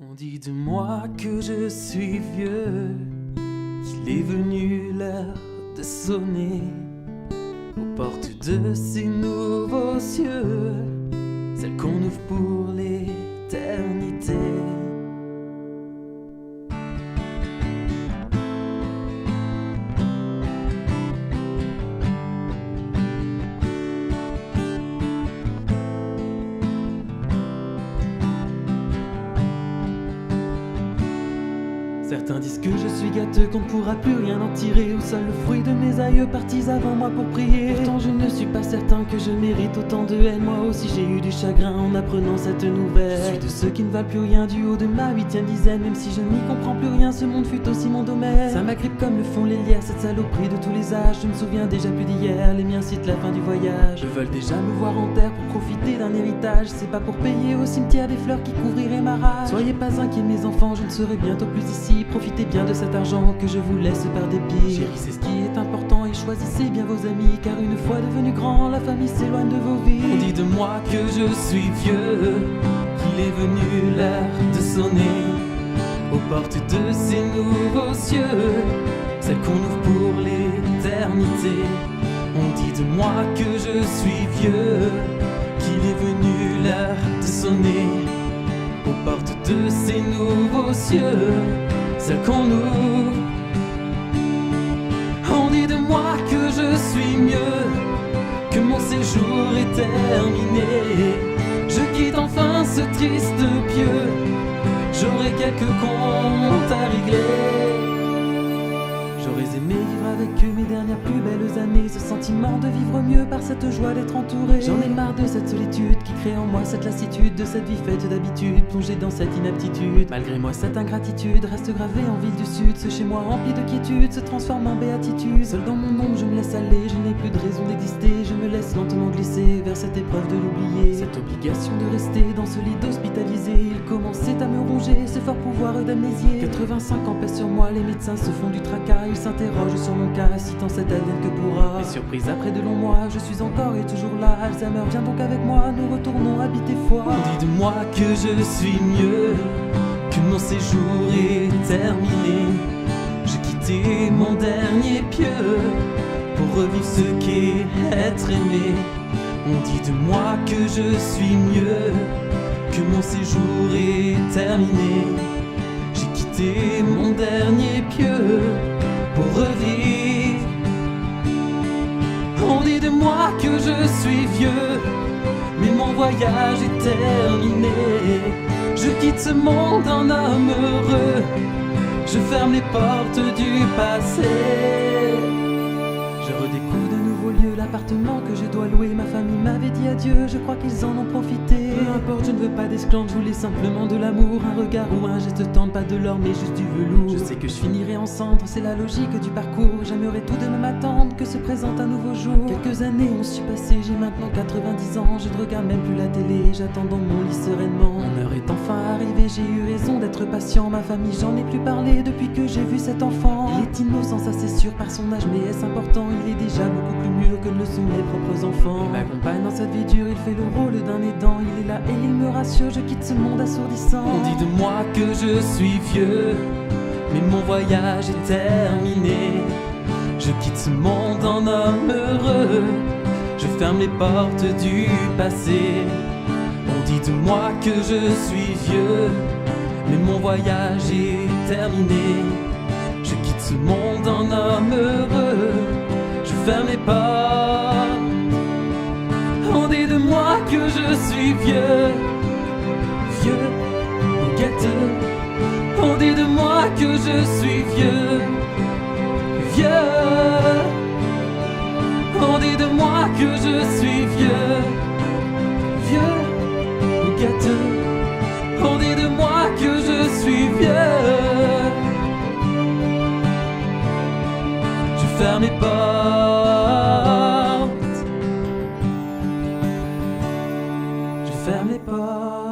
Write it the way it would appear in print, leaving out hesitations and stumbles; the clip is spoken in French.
On dit de moi que je suis vieux, qu'il est venu l'heure de sonner aux portes de ces nouveaux cieux, celles qu'on ouvre pour l'éternité. Certains disent que je suis gâteux, qu'on ne pourra plus rien en tirer, ou seul le fruit de mes aïeux partis avant moi pour prier. Pourtant je ne suis pas certain que je mérite autant de haine. Moi aussi j'ai eu du chagrin en apprenant cette nouvelle. Je suis de ceux qui ne valent plus rien du haut de ma 8e dizaine. Même si je n'y comprends plus rien, ce monde fut aussi mon domaine. Ça m'agrippe comme le font les lières, cette saloperie de tous les âges. Je me souviens déjà plus d'hier, les miens citent la fin du voyage. Ils veulent déjà me voir en terre pour profiter d'un héritage. C'est pas pour payer au cimetière des fleurs qui couvriraient ma rage. Soyez pas inquiets mes enfants, je ne serai bientôt plus ici. Profitez bien de cet argent que je vous laisse par dépit. Chérissez ce qui est important et choisissez bien vos amis, car une fois devenu grand, la famille s'éloigne de vos vies. On dit de moi que je suis vieux, qu'il est venu l'heure de sonner aux portes de ces nouveaux cieux, celles qu'on ouvre pour l'éternité. On dit de moi que je suis vieux, qu'il est venu l'heure de sonner aux portes de ces nouveaux cieux, celles qu'on ouvre. On dit de moi que je suis mieux, que mon séjour est terminé. Je quitte enfin ce triste pieu, j'aurai quelques comptes à régler. J'aurais aimé vivre avec eux mes dernières plus belles années, ce sentiment de vivre mieux par cette joie d'être entouré. J'en ai marre de cette solitude qui crée en moi cette lassitude, de cette vie faite d'habitude, plongée dans cette inaptitude. Malgré moi cette ingratitude reste gravée en ville du sud, ce chez moi rempli de quiétude se transforme en béatitude. Seul dans mon ombre je me laisse aller, je n'ai plus de raison d'exister, je me laisse lentement glisser vers cette épreuve de l'oublier. Cette obligation de rester dans ce lit d'hospitalisé, il commençait à me ronger, ce fort pouvoir d'amnésie. 85 ans pèsent sur moi, les médecins se font du tracas, ils s'interrogent sur mon cas, citant cet avenir que pourra. Mais surprise après de longs mois, je suis encore et toujours là. Alzheimer, viens donc avec moi, nous retournons habiter foi. On dit de moi que je suis mieux, que mon séjour est terminé. Je quittais mon dernier pieu pour revivre ce qu'est être aimé. On dit de moi que je suis mieux, que mon séjour est terminé. J'ai quitté mon dernier pieu pour revivre. On dit de moi que je suis vieux, mais mon voyage est terminé. Je quitte ce monde en homme heureux, je ferme les portes du passé. Je redécouvre de nouveaux lieux, l'appartement que je dois louer. Ma famille m'avait dit adieu, je crois qu'ils en ont profité. Peu importe, je ne veux pas d'esclandre, je voulais simplement de l'amour. Un regard ou un geste tendre, pas de l'or mais juste du velours. Je sais que je finirai en cendres, c'est la logique du parcours. J'aimerais tout de même attendre que se présente un nouveau jour. Quelques années ont su passer, j'ai maintenant 90 ans. Je ne regarde même plus la télé, j'attends dans mon lit sereinement. Mon heure est enfin arrivée, j'ai eu raison d'être patient. Ma famille, j'en ai plus parlé depuis que j'ai vu cet enfant. Il est innocent, ça c'est sûr, par son âge, mais est-ce important? Il est déjà beaucoup plus mûr que ne le sont mes propres enfants. Il m'accompagne dans cette vie dure, il fait le rôle d'un aidant. Il est là et il me rassure, je quitte ce monde assourdissant. On dit de moi que je suis vieux, mais mon voyage est terminé. Je quitte ce monde en homme heureux, je ferme les portes du passé. On dit de moi que je suis vieux, mais mon voyage est terminé. Je quitte ce monde en homme heureux, je ferme les portes. On dit de moi que je suis vieux, vieux ou gâteux. On dit de moi que je suis vieux, vieux. On dit de moi que je suis vieux, vieux ou gâteux. On dit de moi que je suis vieux. Je ferme les portes, je ferme les portes.